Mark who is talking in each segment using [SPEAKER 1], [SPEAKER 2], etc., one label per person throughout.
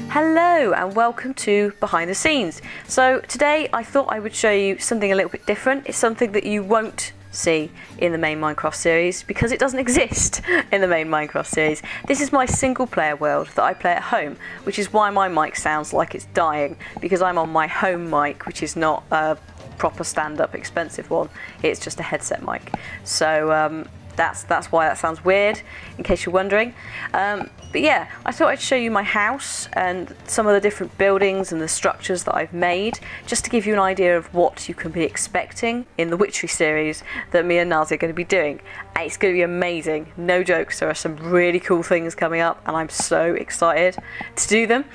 [SPEAKER 1] Hello and welcome to Behind the Scenes. So today I thought I would show you something a little bit different. It's something that you won't see in the main Minecraft series because it doesn't exist in the main Minecraft series. This is my single player world that I play at home, which is why my mic sounds like it's dying, because I'm on my home mic, which is not a proper stand-up expensive one. It's just a headset mic. So that's why that sounds weird, in case you're wondering. But yeah, I thought I'd show you my house and some of the different buildings and the structures that I've made, just to give you an idea of what you can be expecting in the Witchery series that me and Nazi are going to be doing. And it's going to be amazing, no jokes. There are some really cool things coming up and I'm so excited to do them.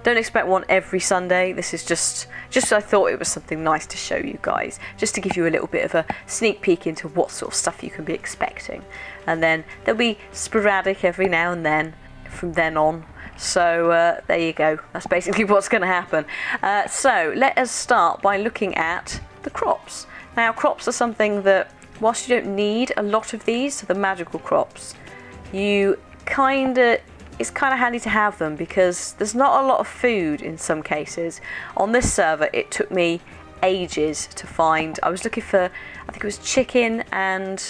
[SPEAKER 1] Don't expect one every Sunday. This is just I thought it was something nice to show you guys, just to give you a little bit of a sneak peek into what sort of stuff you can be expecting. And then there'll be sporadic every now and then from then on. So there you go. That's basically what's going to happen. So let us start by looking at the crops. Now, crops are something that, whilst you don't need a lot of these, so the magical crops, it's kind of handy to have them because there's not a lot of food in some cases. On this server, it took me ages to find. I was looking for, I think it was chicken, and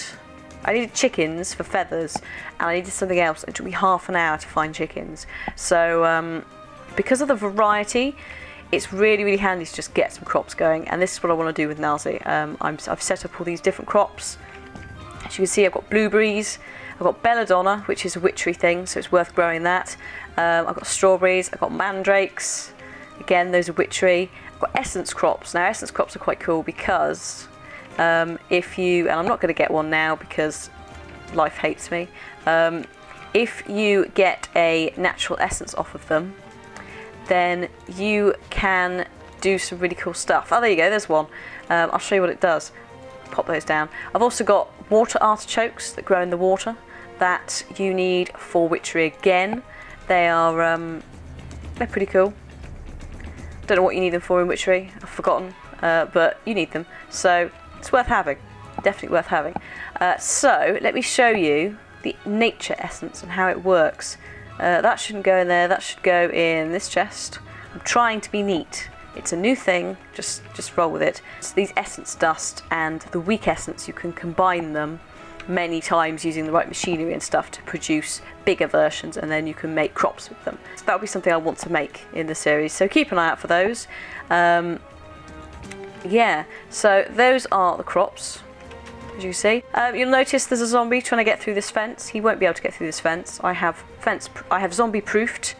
[SPEAKER 1] I needed chickens for feathers, and I needed something else. It took me half an hour to find chickens. So because of the variety, it's really, really handy to just get some crops going. And this is what I want to do with Nazi. I've set up all these different crops. As you can see, I've got blueberries. I've got belladonna, which is a witchery thing, so it's worth growing that. I've got strawberries, I've got mandrakes. Again, those are witchery. I've got essence crops. Now, essence crops are quite cool because and I'm not going to get one now because life hates me. If you get a natural essence off of them, then you can do some really cool stuff. Oh, there you go, there's one. I'll show you what it does. Pop those down. I've also got water artichokes that grow in the water that you need for witchery again. They are they're pretty cool. Don't know what you need them for in witchery, I've forgotten, but you need them, so it's worth having, definitely worth having. So let me show you the nature essence and how it works. That shouldn't go in there, that should go in this chest. I'm trying to be neat. It's a new thing, just roll with it. So these essence dust and the weak essence, you can combine them many times using the right machinery and stuff to produce bigger versions, and then you can make crops with them. So that'll be something I want to make in the series, so keep an eye out for those. Yeah, so those are the crops, as you see. You'll notice there's a zombie trying to get through this fence. He won't be able to get through this fence. I have zombie proofed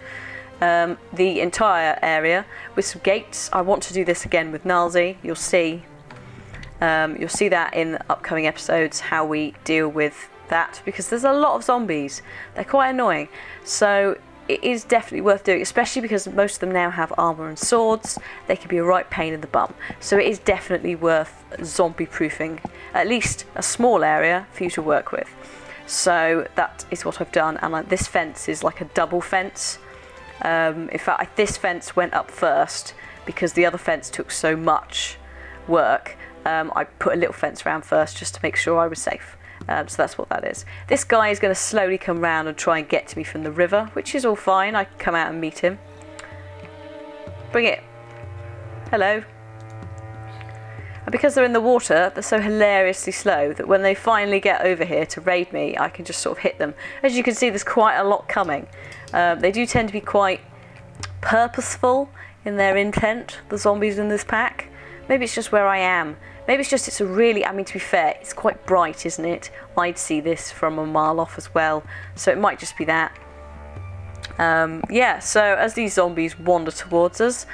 [SPEAKER 1] the entire area with some gates. I want to do this again with Nazi. You'll see that in the upcoming episodes, how we deal with that, because there's a lot of zombies. They're quite annoying, so it is definitely worth doing, especially because most of them now have armor and swords. They can be a right pain in the bum, so it is definitely worth zombie proofing at least a small area for you to work with. So that is what I've done, and this fence is like a double fence. In fact, this fence went up first because the other fence took so much work. I put a little fence around first just to make sure I was safe. So that's what that is. This guy is going to slowly come round and try and get to me from the river, which is all fine. I can come out and meet him. Bring it. Hello. And because they're in the water, they're so hilariously slow that when they finally get over here to raid me, I can just sort of hit them. As you can see, there's quite a lot coming. They do tend to be quite purposeful in their intent, the zombies in this pack. Maybe it's just where I am. Maybe it's just I mean, to be fair, it's quite bright, isn't it? I'd see this from a mile off as well, so it might just be that. Yeah, so as these zombies wander towards us,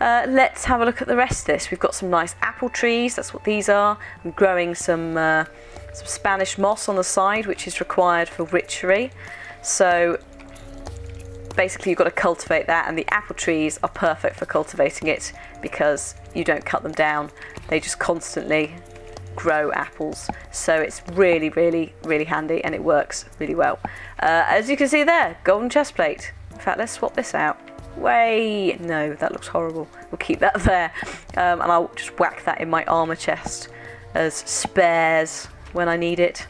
[SPEAKER 1] let's have a look at the rest of this. We've got some nice apple trees, that's what these are. I'm growing some Spanish moss on the side, which is required for witchery. So basically you've got to cultivate that, and the apple trees are perfect for cultivating it because you don't cut them down. They just constantly grow apples, so it's really, really, really handy, and it works really well. As you can see there, golden chest plate. In fact, let's swap this out. Way, no, that looks horrible. We'll keep that there, and I'll just whack that in my armor chest as spares when I need it.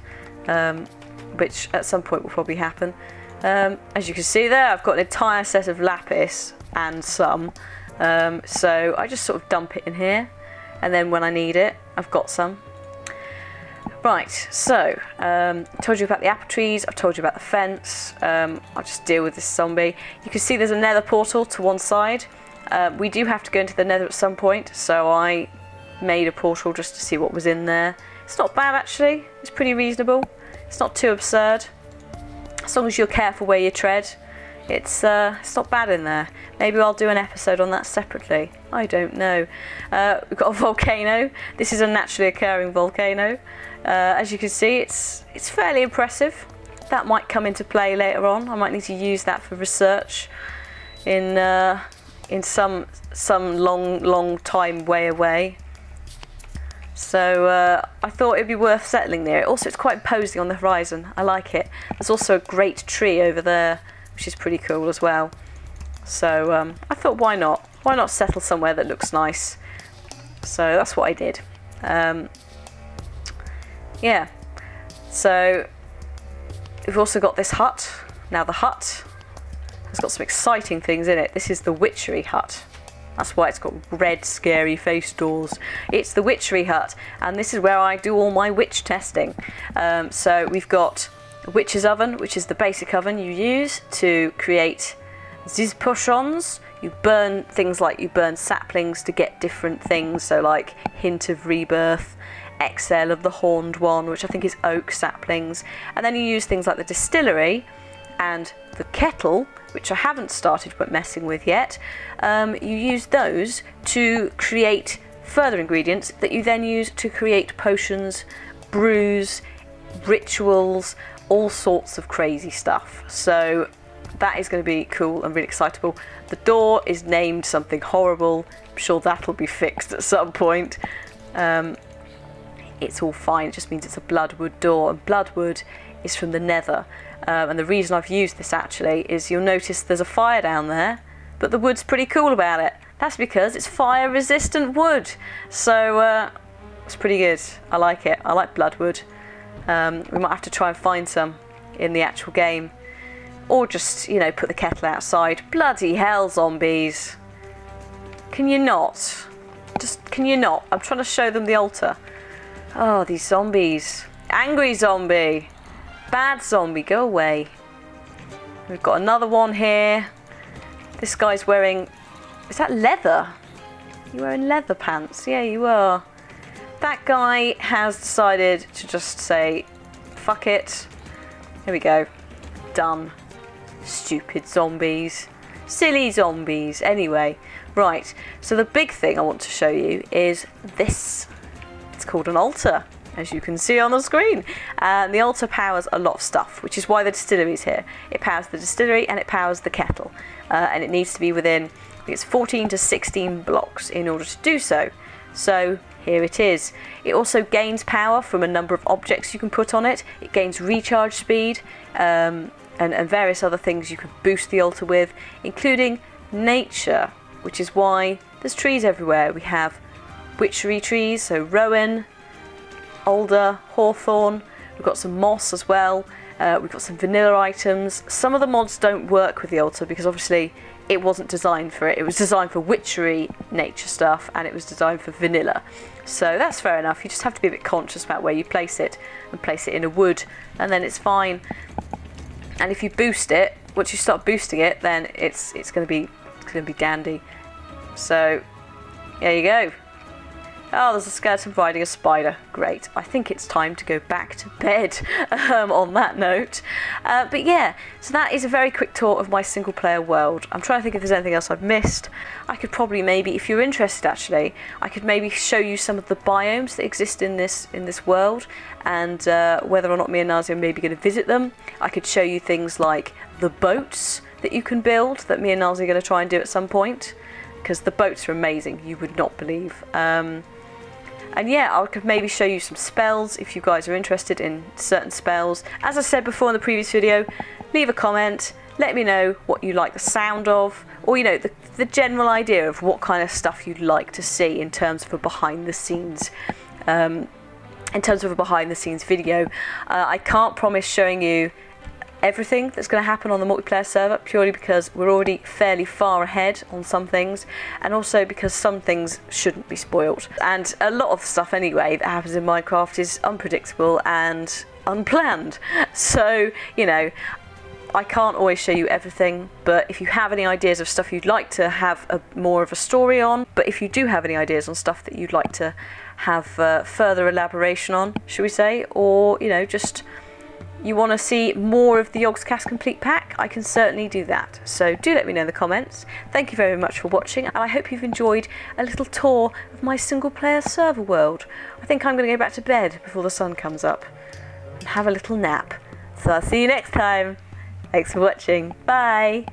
[SPEAKER 1] which at some point will probably happen. As you can see there, I've got an entire set of lapis and some, so I just sort of dump it in here, and then when I need it, I've got some. Right, so I told you about the apple trees, I've told you about the fence. I'll just deal with this zombie. You can see there's a nether portal to one side. We do have to go into the nether at some point, so I made a portal just to see what was in there. It's not bad actually, it's pretty reasonable. It's not too absurd. As long as you're careful where you tread, it's not bad in there. Maybe I'll do an episode on that separately. I don't know. We've got a volcano. This is a naturally occurring volcano. As you can see, it's fairly impressive. That might come into play later on. I might need to use that for research in some long time way away. So I thought it'd be worth settling there. Also, it's quite imposing on the horizon. I like it. There's also a great tree over there, which is pretty cool as well. So I thought, why not? Why not settle somewhere that looks nice? So that's what I did. Yeah. So we've also got this hut. Now the hut has got some exciting things in it. This is the Witchery hut. That's why it's got red scary face doors. It's the Witchery hut, and this is where I do all my witch testing. So we've got a witch's oven, which is the basic oven you use to create these potions. You burn things like you burn saplings to get different things, so like hint of rebirth, exhale of the horned one, which I think is oak saplings, and then you use things like the distillery and the kettle, which I haven't started messing with yet. You use those to create further ingredients that you then use to create potions, brews, rituals, all sorts of crazy stuff. So that is going to be cool and really excitable. The door is named something horrible. I'm sure that'll be fixed at some point. It's all fine, it just means it's a bloodwood door, and bloodwood is from the nether. And the reason I've used this actually is you'll notice there's a fire down there, but the wood's pretty cool about it. That's because it's fire resistant wood. So it's pretty good. I like it. I like bloodwood. We might have to try and find some in the actual game, or just, you know, put the kettle outside. Bloody hell, zombies. Can you not? Can you not? I'm trying to show them the altar. Oh, these zombies. Angry zombie. Bad zombie, go away. We've got another one here. This guy's wearing... Is that leather? You're wearing leather pants? Yeah, you are. That guy has decided to just say, fuck it. Here we go. Done. Stupid zombies. Silly zombies. Anyway, right. So the big thing I want to show you is this. It's called an altar, as you can see on the screen. The altar powers a lot of stuff, which is why the distillery is here. It powers the distillery and it powers the kettle. And it needs to be within, I think it's 14 to 16 blocks in order to do so. So here it is. It also gains power from a number of objects you can put on it. It gains recharge speed and various other things you can boost the altar with, including nature, which is why there's trees everywhere. We have witchery trees, so rowan, alder, hawthorn. We've got some moss as well. We've got some vanilla items. Some of the mods don't work with the altar because obviously it wasn't designed for it. It was designed for witchery nature stuff, and it was designed for vanilla. So that's fair enough. You just have to be a bit conscious about where you place it, and place it in a wood, and then it's fine. And if you boost it, once you start boosting it, then it's going to be dandy. So there you go. Oh, there's a skeleton riding a spider. Great. I think it's time to go back to bed on that note. But yeah, so that is a very quick tour of my single player world. I'm trying to think if there's anything else I've missed. I could probably maybe, if you're interested actually, I could maybe show you some of the biomes that exist in this world, and whether or not me and Nazi are maybe going to visit them. I could show you things like the boats that you can build that me and Nazi are going to try and do at some point, because the boats are amazing, you would not believe. And yeah, I could maybe show you some spells if you guys are interested in certain spells. As I said before in the previous video, leave a comment, let me know what you like the sound of, or you know, the general idea of what kind of stuff you'd like to see in terms of a behind the scenes in terms of a behind the scenes video. I can't promise showing you everything that's going to happen on the multiplayer server, purely because we're already fairly far ahead on some things, and also because some things shouldn't be spoiled. And a lot of the stuff anyway that happens in Minecraft is unpredictable and unplanned. So, you know, I can't always show you everything, but if you have any ideas of stuff you'd like to have more of a story on, but if you do have any ideas on stuff that you'd like to have further elaboration on, should we say, or, you know, just you want to see more of the Yogscast complete pack, I can certainly do that. So do let me know in the comments. Thank you very much for watching, and I hope you've enjoyed a little tour of my single player server world. I think I'm going to go back to bed before the sun comes up and have a little nap. So I'll see you next time. Thanks for watching. Bye.